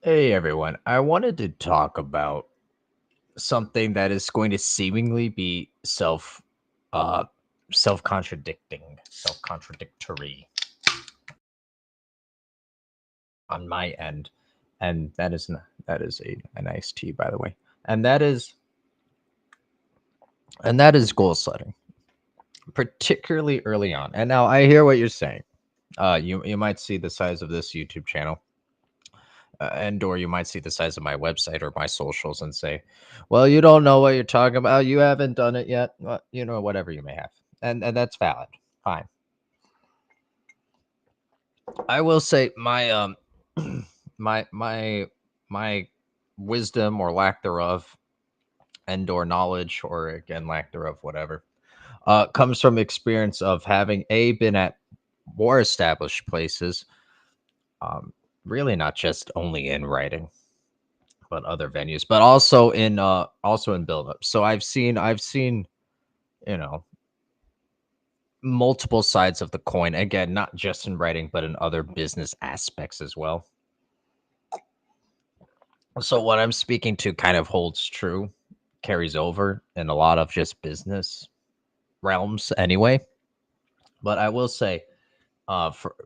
Hey everyone, I wanted to talk about something that is going to seemingly be uh self-contradictory on my end. And that is a nice tea, by the way. And that is goal setting, particularly early on. And now I hear what you're saying. You might see the size of this YouTube channel, and or you might see the size of my website or my socials and say, well, you don't know what you're talking about, you haven't done it yet, well, whatever you may have. And that's valid. Fine. I will say my my my wisdom or lack thereof, and or knowledge, or again lack thereof, whatever, comes from experience of having been at more established places, um really not just only in writing but other venues, but also in build up. So I've seen, you know, multiple sides of the coin. Again, not just in writing, but in other business aspects as well. So what I'm speaking to kind of holds true, carries over in a lot of just business realms anyway. But I will say,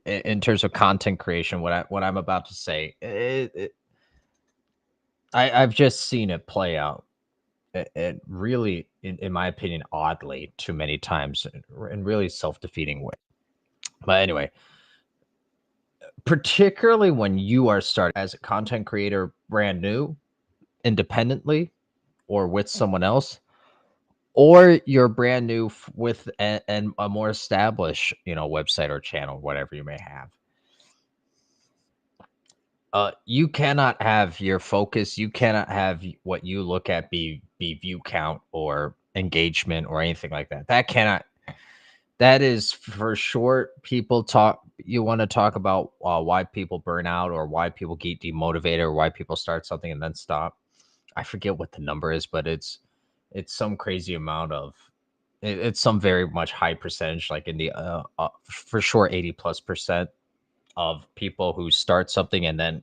in terms of content creation, what I'm about to say, I've just seen it play out. It really, in my opinion, oddly too many times, in really self-defeating way. But anyway, particularly when you are starting as a content creator brand new, independently or with someone else, or you're brand new with and a more established, website or channel, whatever you may have. You cannot have your focus. You cannot have what you look at be view count or engagement or anything like that. That is for short. People talk. You want to talk about why people burn out, or why people get demotivated, or why people start something and then stop. I forget what the number is, but it's some crazy amount of it's some very much high percentage, like in the for sure 80+% of people who start something and then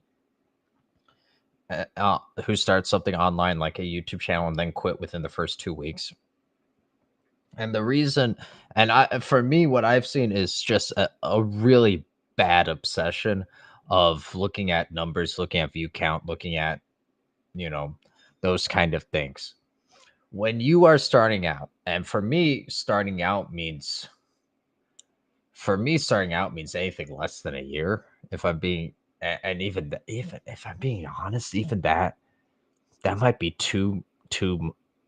who start something online like a YouTube channel and then quit within the first 2 weeks. And the reason, and for me, what I've seen is just a really bad obsession of looking at numbers, looking at view count, looking at, you know, those kind of things. When you are starting out, and for me, starting out means anything less than a year. If I'm being, and even if I'm being honest, even that might be too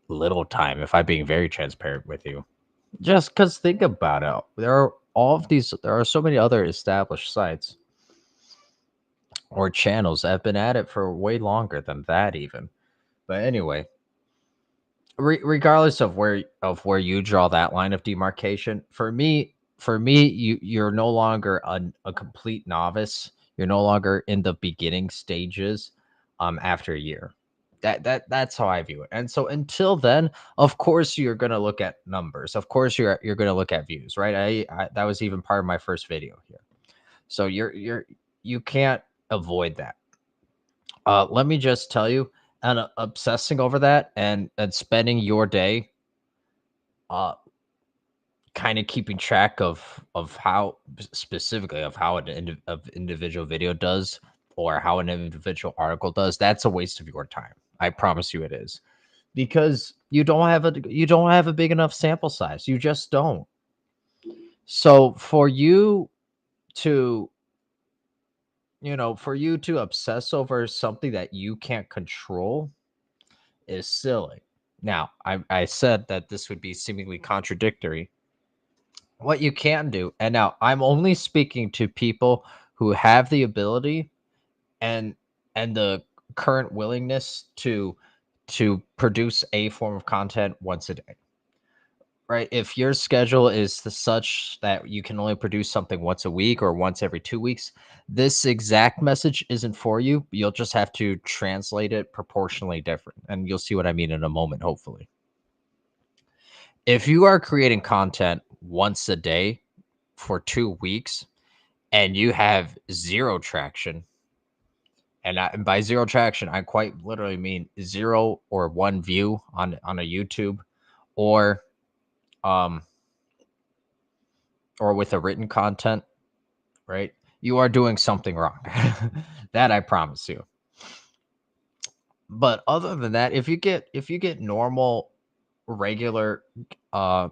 little time. If I'm being very transparent with you, just because think about it, there are so many other established sites or channels that have been at it for way longer than that even. But anyway, regardless of where you draw that line of demarcation, for me, you're no longer a complete novice. You're no longer in the beginning stages after a year. That's how I view it. And so until then, of course you're going to look at numbers. Of course you're going to look at views, right? That was even part of my first video here. So you can't avoid that. Let me just tell you, and obsessing over that and spending your day uh kind of keeping track of how, specifically, of how of individual video does, or how an individual article does, that's a waste of your time. I promise you it is, because you don't have a big enough sample size. You just don't. So to for you to obsess over something that you can't control is silly. Now, I said that this would be seemingly contradictory. What you can do, and now I'm only speaking to people who have the ability and the current willingness to produce a form of content once a day. Right? If your schedule is such that you can only produce something once a week or once every 2 weeks, this exact message isn't for you. You'll just have to translate it proportionally different. And you'll see what I mean in a moment, hopefully. If you are creating content once a day for 2 weeks and you have zero traction, And by zero traction, I quite literally mean 0 or 1 view on a YouTube, or um or with a written content, right? You are doing something wrong. That I promise you. But other than that, if you get normal, regular, uh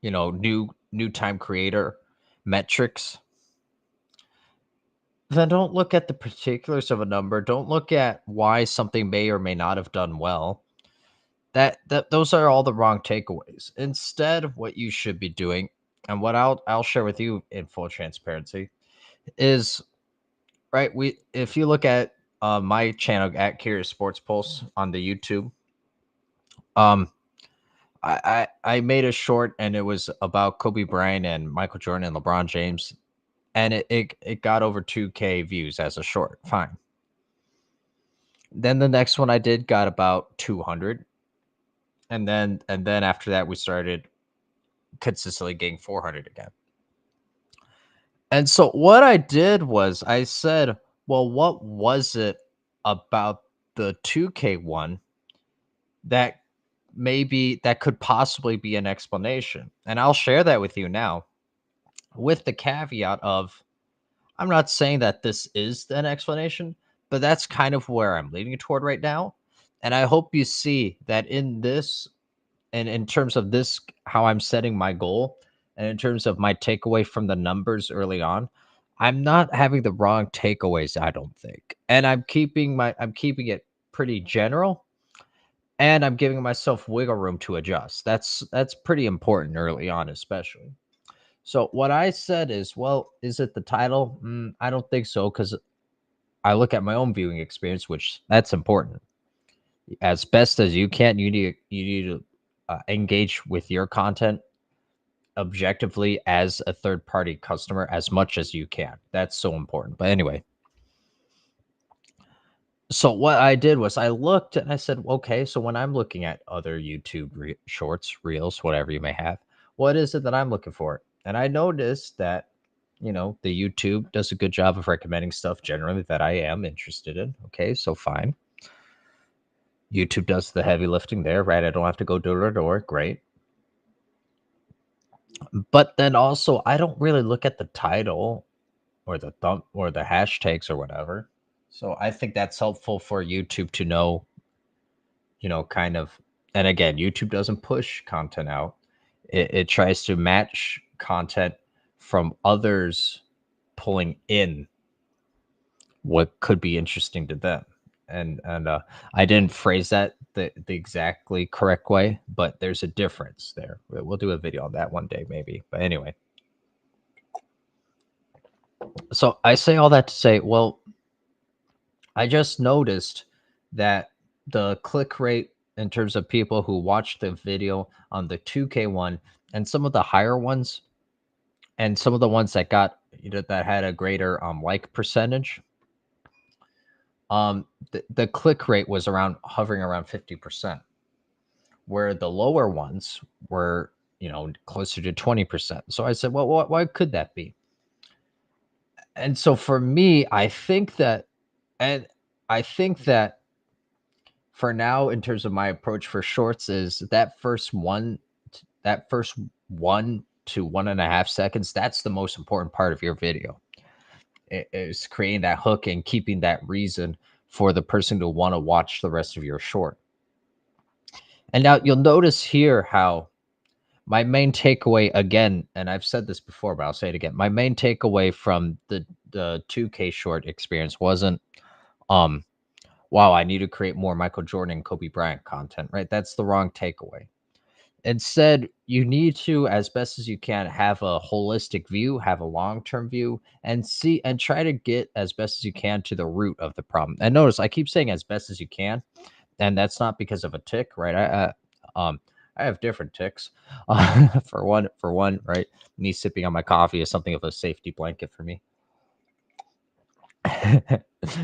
new time creator metrics, then don't look at the particulars of a number. Don't look at why something may or may not have done well. That those are all the wrong takeaways. Instead, what you should be doing, and what I'll share with you in full transparency, is, right. We If you look at my channel at Curious Sports Pulse on the YouTube, um, I made a short, and it was about Kobe Bryant and Michael Jordan and LeBron James, and it got over 2K views as a short. Fine. Then the next one I did got about 200, and then after that we started consistently getting 400 again. And so what I did was I said, well, what was it about the 2K one that that could possibly be an explanation? And I'll share that with you now, with the caveat of, I'm not saying that this is an explanation, but that's kind of where I'm leaning toward right now. And I hope you see that in this, and in terms of this, how I'm setting my goal, and in terms of my takeaway from the numbers early on, I'm not having the wrong takeaways, I don't think. And I'm keeping it pretty general, and I'm giving myself wiggle room to adjust. That's pretty important early on, especially. So what I said is, well, is it the title? I don't think so, because I look at my own viewing experience, which that's important. As best as you can, you need to engage with your content objectively as a third party customer as much as you can. That's so important. But anyway, so what I did was I looked and I said, okay, so when I'm looking at other YouTube shorts, reels, whatever you may have, what is it that I'm looking for? And I noticed that, the YouTube does a good job of recommending stuff generally that I am interested in. Okay, so fine. YouTube does the heavy lifting there, right? I don't have to go door to door. Great. But then also, I don't really look at the title or the thumb or the hashtags or whatever. So I think that's helpful for YouTube to know, kind of. And again, YouTube doesn't push content out. It tries to match content from others pulling in what could be interesting to them. And I didn't phrase that the exactly correct way, but there's a difference there. We'll do a video on that one day, maybe. But anyway, so I say all that to say, well, I just noticed that the click rate in terms of people who watched the video on the 2K one, and some of the higher ones, and some of the ones that got, that had a greater like percentage, the click rate was hovering around 50%, where the lower ones were, closer to 20%. So I said, well, why could that be? And so for me, and I think that for now, in terms of my approach for shorts, is that first 1 to 1.5 seconds, that's the most important part of your video. It is creating that hook and keeping that reason for the person to want to watch the rest of your short. And now you'll notice here how my main takeaway, again, and I've said this before, but I'll say it again. My main takeaway from the 2K short experience wasn't, um wow, I need to create more Michael Jordan and Kobe Bryant content, right? That's the wrong takeaway. Instead, you need to, as best as you can, have a holistic view, have a long-term view, and see and try to get as best as you can to the root of the problem. And notice I keep saying as best as you can, and that's not because of a tick, right? I have different ticks. For one, right? Me sipping on my coffee is something of a safety blanket for me.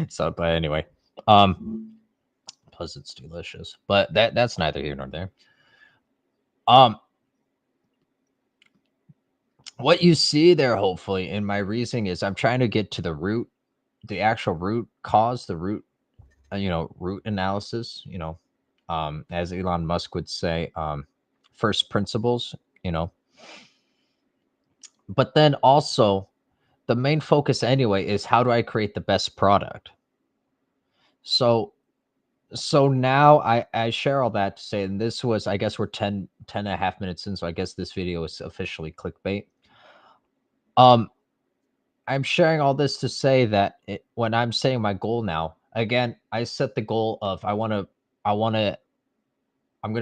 So, but anyway, plus it's delicious. But that's neither here nor there. Um, what you see there, hopefully, in my reasoning is I'm trying to get to the root the actual root cause, the root root analysis, as Elon Musk would say, first principles, you know. But then also the main focus anyway is how do I create the best product? So now I share all that to say, and this was, I guess we're 10 and a half minutes in, so I guess this video is officially clickbait. I'm sharing all this to say that when I'm saying my goal now, again, I set the goal of I'm going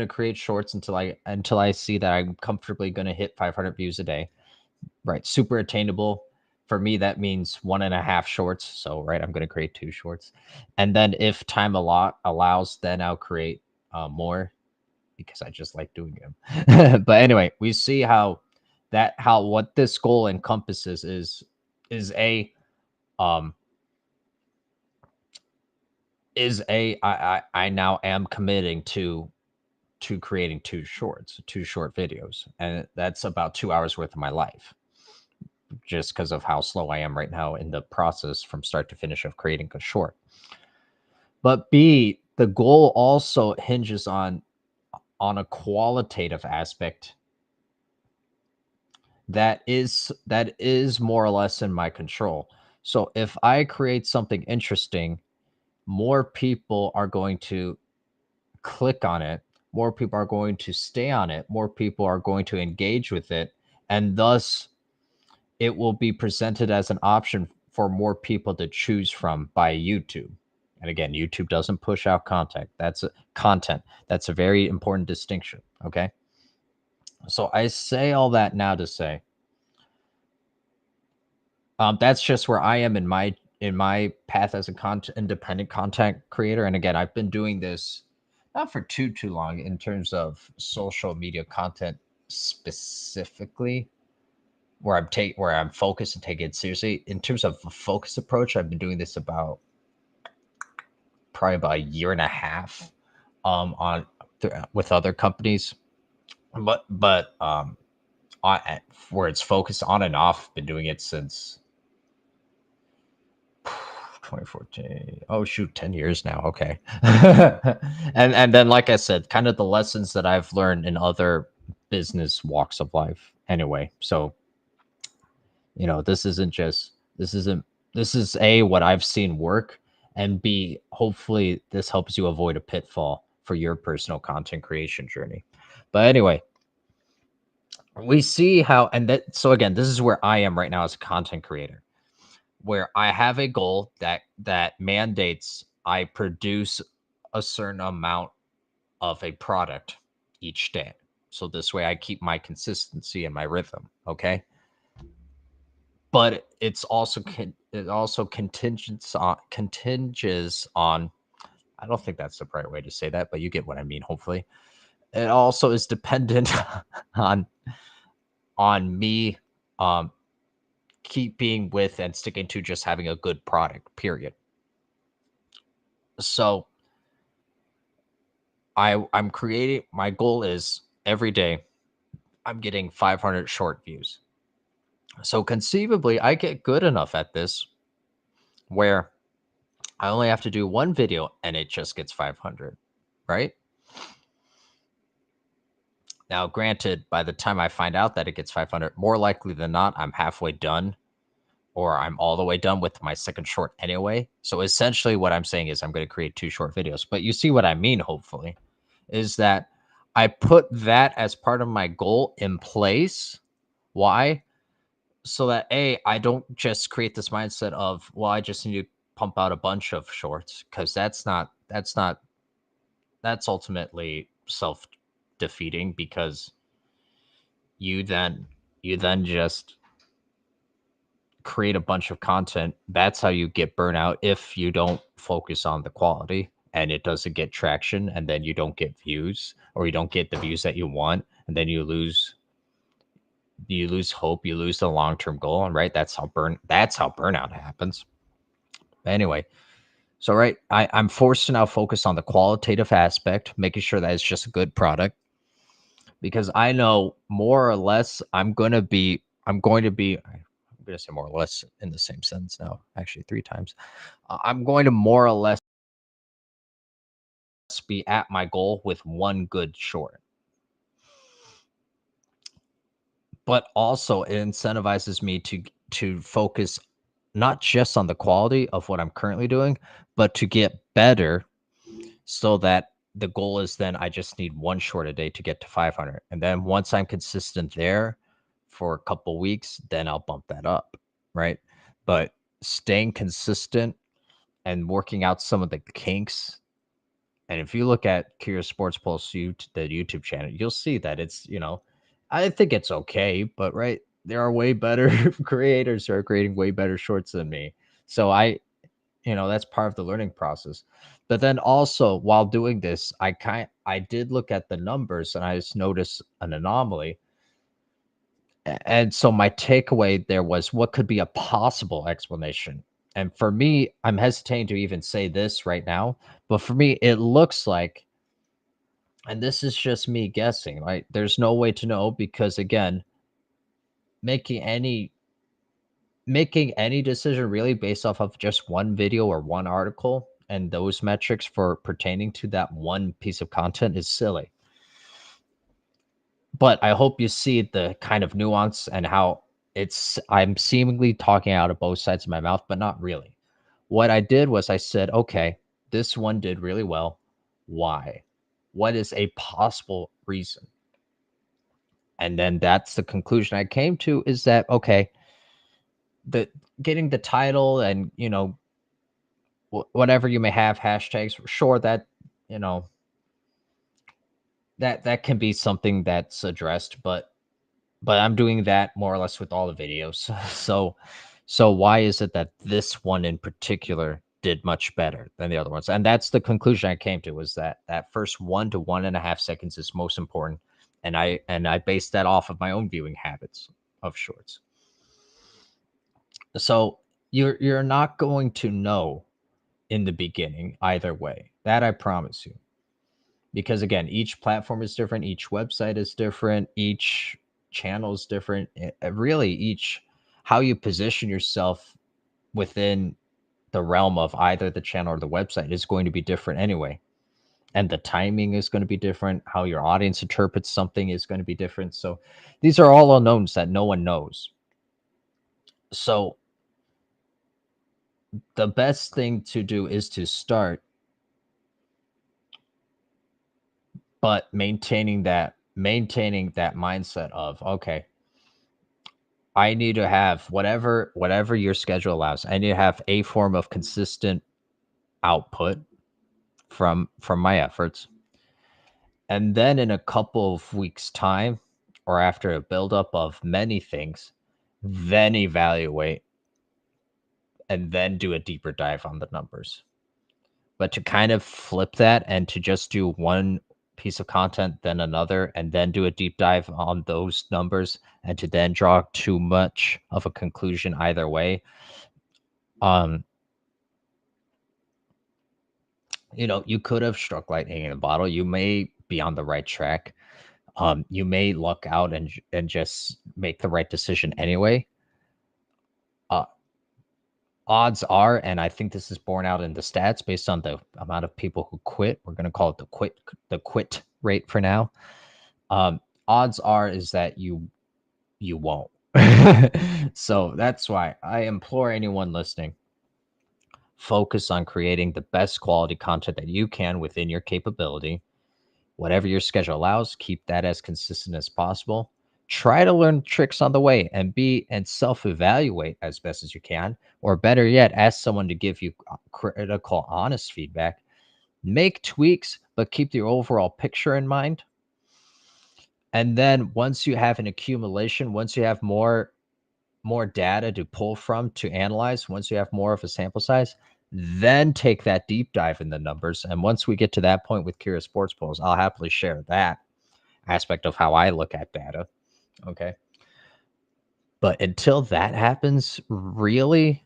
to create shorts until I see that I'm comfortably going to hit 500 views a day. Right. Super attainable. For me, that means 1.5 shorts. So, right, I'm going to create 2 shorts. And then if time allows, then I'll create more because I just like doing them. But anyway, we see how what this goal encompasses is a um I now am committing to creating 2 shorts, 2 short videos, and that's about 2 hours worth of my life, just because of how slow I am right now in the process from start to finish of creating a short. But B, the goal also hinges on a qualitative aspect that is more or less in my control. So if I create something interesting, more people are going to click on it, more people are going to stay on it, more people are going to engage with it, and thus it will be presented as an option for more people to choose from by YouTube. And again, YouTube doesn't push out content. That's a very important distinction. Okay. So I say all that now to say, that's just where I am in my path as a independent content creator. And again, I've been doing this not for too long in terms of social media content specifically, where I'm focused and taking it seriously. In terms of a focus approach, I've been doing this probably about a year and a half, on with other companies, but on, where it's focused on and off. Been doing it since 2014. Oh shoot, 10 years now. Okay. And then, like I said, kind of the lessons that I've learned in other business walks of life anyway. So, this is A, what I've seen work, and B, hopefully this helps you avoid a pitfall for your personal content creation journey. But anyway, we see how, and that, so again, this is where I am right now as a content creator, where I have a goal that mandates I produce a certain amount of a product each day. So this way I keep my consistency and my rhythm. Okay. But it also continges on, I don't think that's the right way to say that, but you get what I mean. Hopefully, it also is dependent on me keeping with and sticking to just having a good product. Period. So I'm creating. My goal is every day I'm getting 500 short views. So conceivably, I get good enough at this where I only have to do one video and it just gets 500, right? Now, granted, by the time I find out that it gets 500, more likely than not, I'm halfway done or I'm all the way done with my second short anyway. So essentially, what I'm saying is I'm going to create 2 short videos. But you see what I mean, hopefully, is that I put that as part of my goal in place. Why? So that I don't just create this mindset of, well, I just need to pump out a bunch of shorts, because that's ultimately self defeating, because you then just create a bunch of content. That's how you get burnout if you don't focus on the quality and it doesn't get traction, and then you don't get views, or you don't get the views that you want, and then you lose hope, you lose the long-term goal. And right, that's how burnout happens. Anyway, so right, I'm forced to now focus on the qualitative aspect, making sure that it's just a good product, because I know more or less I'm going to be going to say more or less in the same sentence now, actually 3 times. I'm going to more or less be at my goal with one good short. But also it incentivizes me to focus not just on the quality of what I'm currently doing, but to get better so that the goal is then I just need one short a day to get to 500. And then once I'm consistent there for a couple weeks, then I'll bump that up, right? But staying consistent and working out some of the kinks. And if you look at Curious Sports Pulse, the YouTube channel, you'll see that it's, I think it's okay, but right, there are way better creators who are creating way better shorts than me. So that's part of the learning process. But then also while doing this, I did look at the numbers and I just noticed an anomaly. And so my takeaway there was what could be a possible explanation. And for me, I'm hesitating to even say this right now, but for me, it looks like, and this is just me guessing, right? There's no way to know because again, making any making any decision really based off of just one video or one article and those metrics for pertaining to that one piece of content is silly. But I hope you see the kind of nuance and how I'm seemingly talking out of both sides of my mouth, but not really. What I did was I said, okay, this one did really well. Why? What is a possible reason? And then that's the conclusion I came to is that, okay, the getting the title and, whatever you may have hashtags, sure, that, you know, that can be something that's addressed, but I'm doing that more or less with all the videos. So why is it that this one in particular did much better than the other ones? And that's the conclusion I came to, was that first 1 to 1.5 seconds is most important. And I based that off of my own viewing habits of shorts. So you're not going to know in the beginning either way. That I promise you. Because again, each platform is different, each website is different, each channel is different. Really, each how you position yourself within the realm of either the channel or the website is going to be different anyway. And the timing is going to be different. How your audience interprets something is going to be different. So these are all unknowns that no one knows. So the best thing to do is to start, but maintaining that mindset of, okay, I need to have whatever your schedule allows. I need to have a form of consistent output from my efforts. And then in a couple of weeks time, or after a buildup of many things, then evaluate and then do a deeper dive on the numbers. But to kind of flip that and to just do one piece of content, then another, and then do a deep dive on those numbers, and to then draw too much of a conclusion either way, um, you could have struck lightning in a bottle. You may be on the right track. You may luck out and just make the right decision anyway. Uh, Odds are, and I think this is borne out in the stats based on the amount of people who quit. We're going to call it the quit rate for now. Odds are is that you won't. So that's why I implore anyone listening, focus on creating the best quality content that you can within your capability. Whatever your schedule allows, keep that as consistent as possible. Try to learn tricks on the way and self-evaluate as best as you can, or better yet, ask someone to give you critical, honest feedback. Make tweaks, but keep the overall picture in mind. And then once you have an accumulation, once you have more data to pull from to analyze, once you have more of a sample size, then take that deep dive in the numbers. And once we get to that point with Curious Sports Polls, I'll happily share that aspect of how I look at data. Okay. But until that happens, really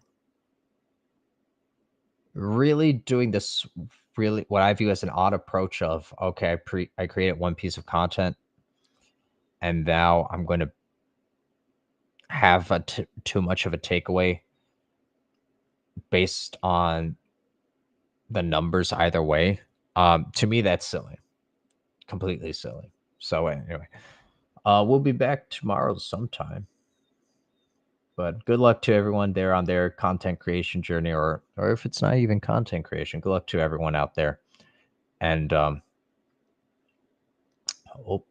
doing this, really what I view as an odd approach of, okay, I created one piece of content and now I'm going to have too much of a takeaway based on the numbers either way. To me, that's silly, completely silly. So anyway, we'll be back tomorrow sometime. But good luck to everyone there on their content creation journey, or if it's not even content creation, good luck to everyone out there. And hope